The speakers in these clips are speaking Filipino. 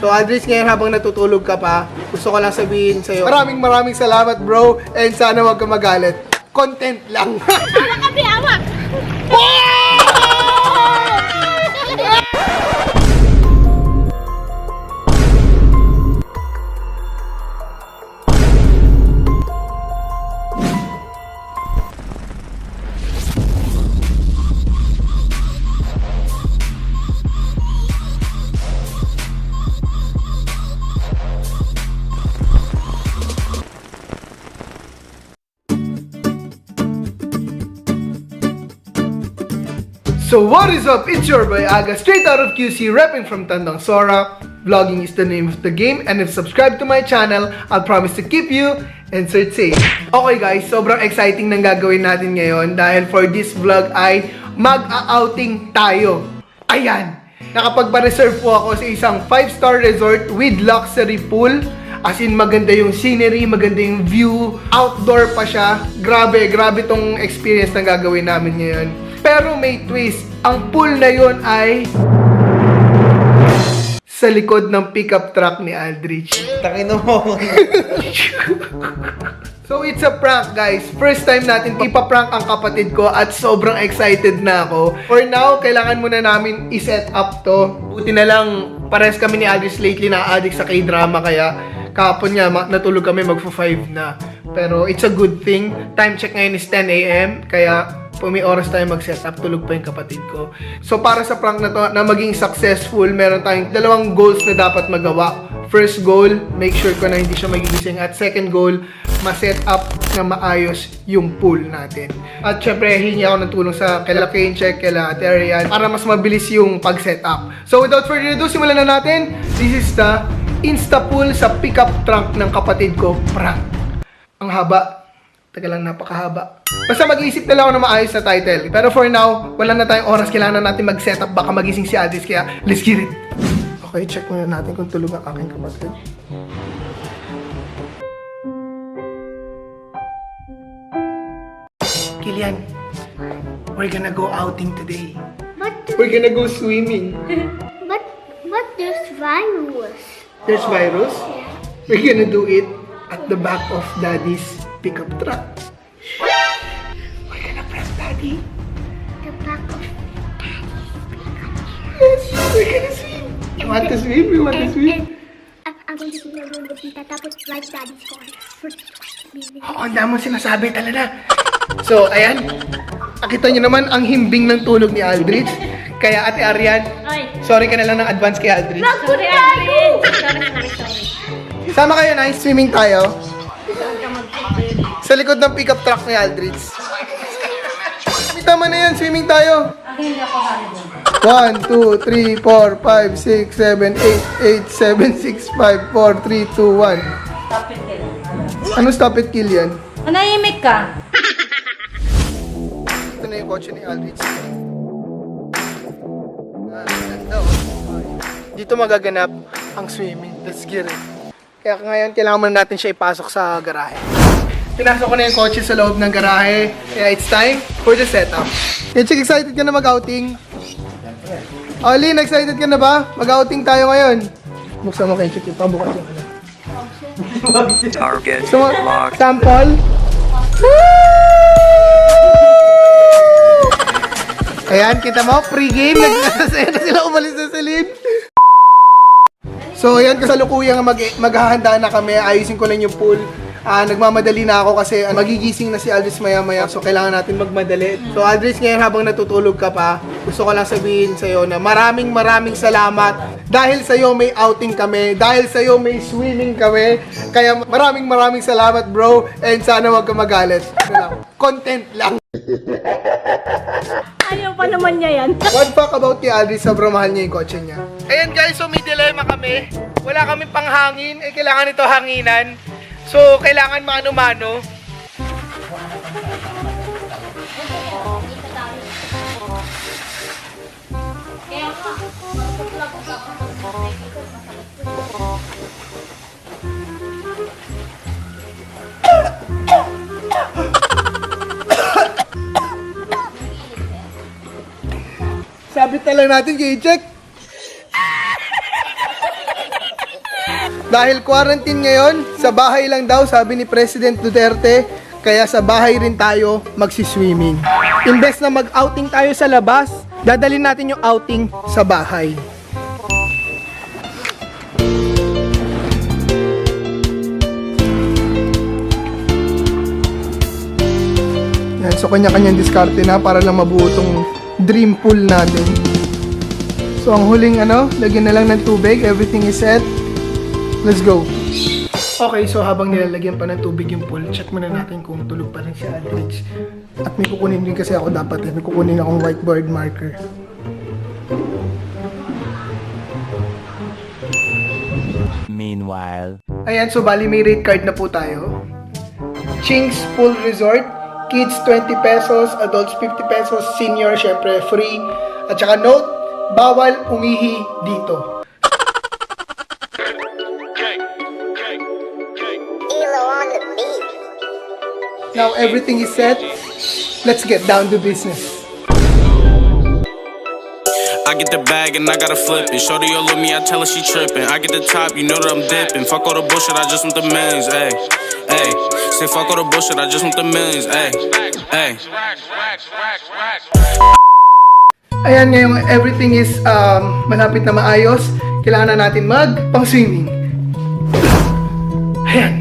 So Aldrich, ngayon habang natutulog ka pa, gusto ko lang sabihin sa'yo, maraming salamat bro, and sana wag ka magalit. Content lang. Para kami awak! So what is up? It's your boy Aga, straight out of QC, repping from Tandang Sora. Vlogging is the name of the game, and if subscribe to my channel, I'll promise to keep you insert safe. Okay guys, sobrang exciting nang gagawin natin ngayon dahil for this vlog ay mag-outing tayo. Ayan! Nakapagpa-reserve po ako sa isang 5-star resort with luxury pool. As in, maganda yung scenery, maganda yung view, outdoor pa siya. Grabe tong experience na gagawin namin ngayon. Pero may twist, ang pool na yon ay sa likod ng pickup truck ni Aldrich. Takino mo. So it's a prank guys. First time natin ipaprank ang kapatid ko at sobrang excited na ako. For now, kailangan muna namin i-set up to. Buti na lang, pares kami ni Aldrich lately na addict sa K-drama kaya kahapon nga natulog kami magpo-5 na. Pero it's a good thing. Time check ngayon is 10 AM kaya may oras tayo mag-set up, tulog pa yung kapatid ko. So para sa prank na to, na maging successful, meron tayong dalawang goals na dapat magawa. First goal, make sure ko na hindi siya magigising. At second goal, ma-set up na maayos yung pool natin. At syempre, hingi ako ng tulong sa kaila Kencheck, kaila Terian, para mas mabilis yung pag-set up. So without further ado, simulan na natin. This is the Insta pool sa pickup trunk ng kapatid ko, prank. Ang haba. Taga lang, napakahaba. Basta mag-iisip na lang ako na maayos na title. Pero for now, wala na tayong oras. Kailangan natin mag-setup. Baka magising si Aldis. Kaya, let's get it. Okay, check muna natin kung tulog ang aking kapatid. Kilian, we're gonna go outing today. We're gonna go swimming. But there's virus. There's virus? We're gonna do it at the back of Daddy's pickup truck. We're gonna press Daddy. The back of Yes, we're gonna swim. You want to swim? You want to swim? I'm going to see the room with Tita tapos right Daddy's corner. Oo, ang dami mong sinasabi talaga. So, ayan. Nakita nyo naman ang himbing ng tulog ni Aldrich. Kaya Ate Arian, sorry ka na lang ng advance kay Aldrich. Sorry, sorry. Sama kayo na, swimming tayo. Sa likod ng pickup truck ni Aldrich. Tama na yan, swimming tayo. 1, 2, 3, 4, 5, 6, 7, 8, 8, 7, 6, 5, 4, 3, 2, 1. Ano stop it, Kilian? Manahimik ka. Ito na yung kotse ni Aldrich. Dito magaganap ang swimming. Let's get it. Kaya ngayon, kailangan muna natin siya ipasok sa garahe. Pinasok ko na yung kotse sa loob ng garahe. Kaya it's time for the setup. Kenchik, excited ka na mag-outing? Olin, excited ka na ba? Mag-outing tayo ngayon. Buksan mo, Kenchik, yung pabukas yung ano. Target Gusto mo, locked. sample? Ayan, kita mo, pre-game. Nagsasaya na sila umalis na silid. So, ayan, kasalukuyang maghahanda na kami. Ayusin ko lang yung pool. Nagmamadali na ako kasi magigising na si Aldrich maya-maya. So, kailangan natin magmadali. So, Aldrich, ngayon habang natutulog ka pa, gusto ko lang sabihin sa'yo na maraming salamat. Dahil sa'yo may outing kami. Dahil sa'yo may swimming kami. Kaya maraming salamat, bro. And sana wag ka magalit. Content lang. Ayaw pa naman niya yan. One fact about kay Aldrich, sobrang mahal niya yung kotse niya. Ayan guys, so may dilemma kami. Wala kami panghangin. Kailangan ito hanginan. So, kailangan mano-mano. Sabit na lang natin, J-check. Dahil quarantine ngayon, sa bahay lang daw, sabi ni President Duterte, kaya sa bahay rin tayo magsiswimming. Imbes na mag-outing tayo sa labas, dadalhin natin yung outing sa bahay. Yan, so kanya-kanyang diskarte na para lang mabuo tong dream pool natin. So ang huling lagyan na lang ng tubig, everything is set. Let's go. Okay, so habang nilalagyan pa ng tubig yung pool, check muna natin kung tulog pa rin si Aldrich. At may kukunin din kasi ako dapat may kukunin akong whiteboard marker. Meanwhile. Ayan, so bali may rate card na po tayo. Ching's Pool Resort, kids 20 pesos, adults 50 pesos, senior syempre free. At saka note, bawal umihi dito. Now everything is set. Let's get down to business. I get the bag and I gotta flip it. Shorty all of me, I tell her she tripping. I get the top, you know that I'm dipping. Fuck all the bullshit, I just want the millions, ayy. Ayy, say fuck all the bullshit, I just want the millions, ayy. Ayy. Ayan, ngayon everything is malapit na maayos. Kailangan na natin pang-swimming. Ayan,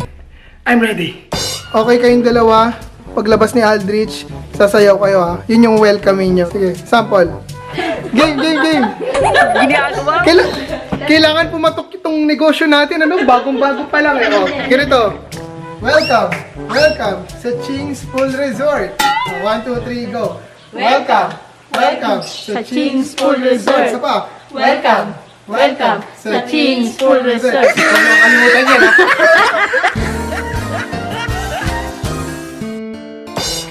I'm ready. Okay kayong dalawa, paglabas ni Aldrich, sasayaw kayo ha. Yun yung welcoming nyo. Sige, sample. Game! Ginagawa? Kailangan pumatok itong negosyo natin, bagong-bago pa lang eh. Oh, ganito. Welcome sa Ching's Pool Resort. 1, 2, 3, go. Welcome sa Ching's Pool Resort. Isa pa. Welcome sa Ching's Pool Resort. Huwag mo kalimutan yan ha.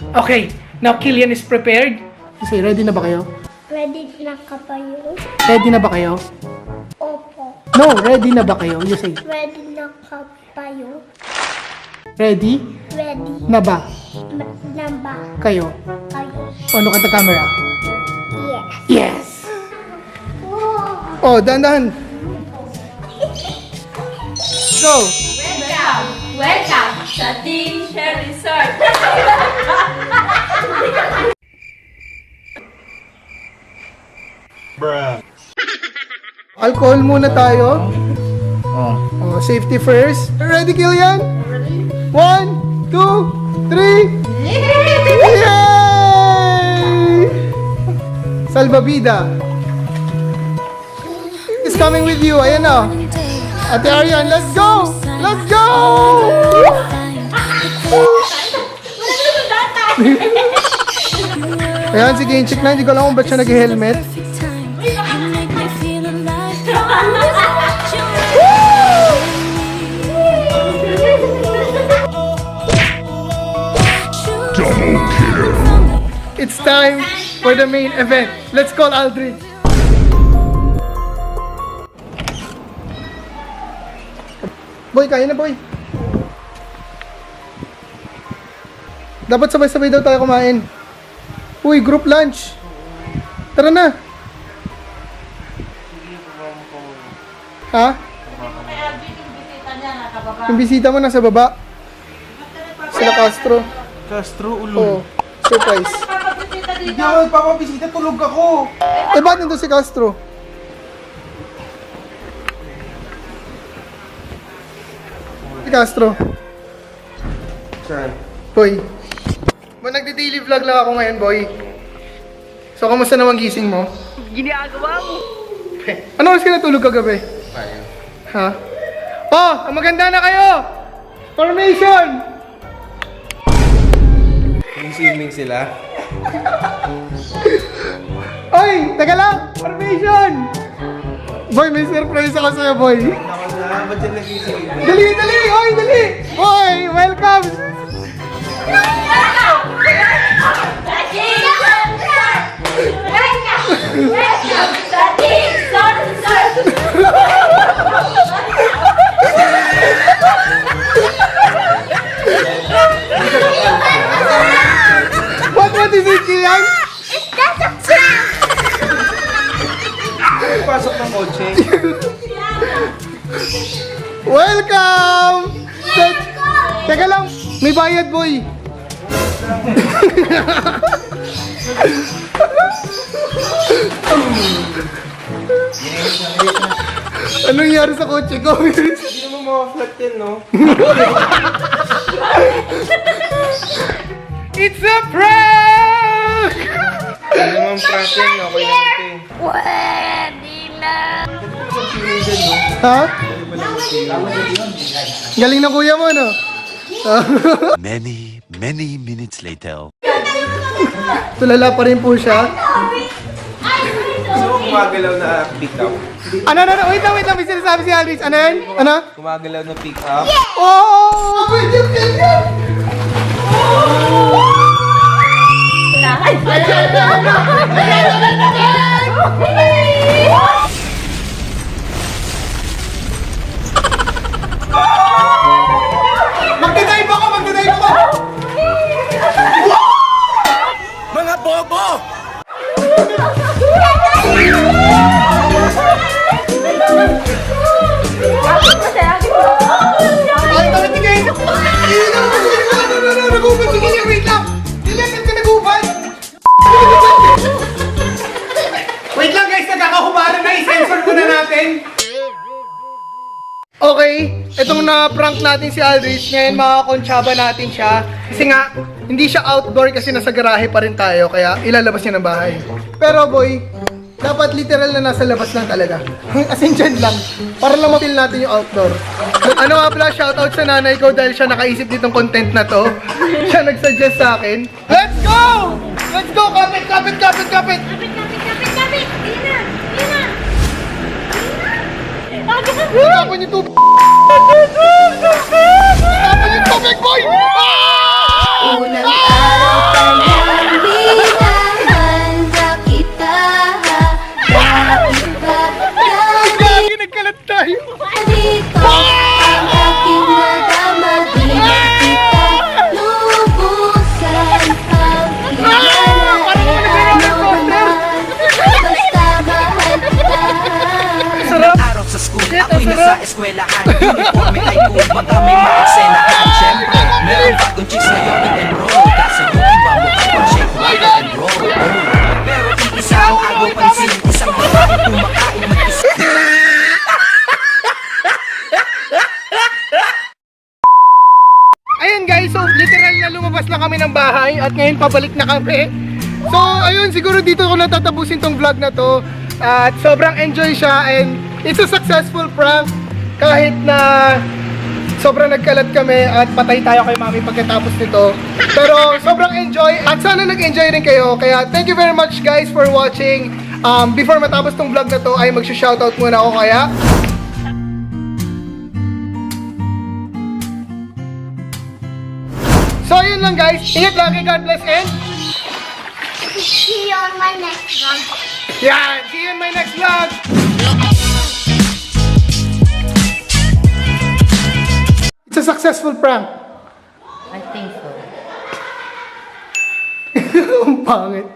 Okay, now Killian is prepared. Kasi ready na ba kayo? Ready na ka ba yun? Ready na ba kayo? Opo. No, ready na ba kayo? You say. Ready na ka ba yun? Ready Ready na ba na ba kayo? kayo? Oh, look at the camera. Yes. Yes! Oh, dahan-dahan. Go! Welcome sa Ching's Resort. Alcohol muna tayo. Oh, safety first. Ready, Killian? Ready. 1, 2, 3. Yay! Salvavida. It's coming with you. Ayan na. Ate Arian, let's go! Let's go! Ayan, sige, check na. Hindi ko alam kung ba't siya nag-helmet. It's time for the main event. Let's call Aldrich. Boy, kaya na boy. Dapat sabay-sabay daw tayo kumain. Uy, group lunch. Tara na. Ha? Yung bisita mo nasa baba. Sila Castro. Oo, surprise. Hindi ako nagpapabisita, tulog ako. Eh, ba't nandun si Castro? Si Castro. Saan? Boy. Boy, nagdi-daily vlog lang ako ngayon, boy. So, kamusta naman gising mo? Ginagawa mo. Ano oras ka natulog kagabi? Ha? Oh, ang maganda na kayo! Formation! Yung swimming sila. Oy, taga lang! Formation! Boy, may surprise ako sa'yo, boy. Ako na, ba't yan nag-isip? Dali, dali! Oy, dali! Boy, welcome! What is it, Kian? That's a prank! Pasok ng kotse. Welcome! Teka lang, may bayad, boy. Anong nangyari sa kotse ko? Hindi naman mga-flat yan, no? It's a prank! Hindi naman prank yan, okay lang ito eh. Ha? Galing ng kuya mo, no? Many minutes later. Tulala pa rin po siya. So, kumagalaw na pick up. Ano? Wait lang. May sinasabi si Aldrich. Ano yan? Ano? Kumagalaw na pick up. Oh! Pwede yung ganyan! Magdadive ako! Mga bobo! Ay, bakit hindi kayo? Nagubad! Sige, wait lang! Saan ka nagubad? Wait lang guys, nagkakahubaran na. I-sensor muna natin. Okay, itong na-prank natin si Aldrich. Ngayon makakonsyaba natin siya. Kasi nga, hindi siya outdoor kasi nasa garahe pa rin tayo. Kaya ilalabas niya ng bahay. Pero boy, dapat literal na nasa labas lang talaga. Asuncion lang. Para lang mapil natin yung outdoor. Ano nga pala, shoutout sa nanay ko dahil siya nakaisip ditong content na to. Siya nagsuggest sa akin. Let's go! Let's go! Kapit! Kapit! Ayun na! Tapon yung tubig! Tapon yung tubig, boy! Unang araw pa lang hinahanda kita. Bakit ba Lagi nagkalat tayo! dito ang aking nadama? Di na kita lubusan pagkilala. Ano naman, basta mahal kita. Araw sa school, ako'y nasa eskwelahan. Uniforme ay kubang kami maeksenahan. Siyempre, meron bagong chicks ngayon i-enroll. Kasi yung iba mo pag-shake, rock and roll. Pero isa ang agaw pansin, isang babae kumakain mag-isa. Ayun guys, so literal na lumabas na kami ng bahay at ngayon pabalik na kami. So ayun, siguro dito ko natatapusin tong vlog na to. At sobrang enjoy siya and it's a successful prank kahit na sobrang nagkalat kami at patay tayo kay mami pagkatapos nito. Pero sobrang enjoy at sana nag-enjoy rin kayo. Kaya thank you very much guys for watching. Before matapos tong vlog na to ay mag-shoutout muna ako kaya. So yun lang guys. Ingat lagi, God bless and See you on my next vlog. yeah, see you in my next vlog. It's a successful prank. I think so. Ang pangit.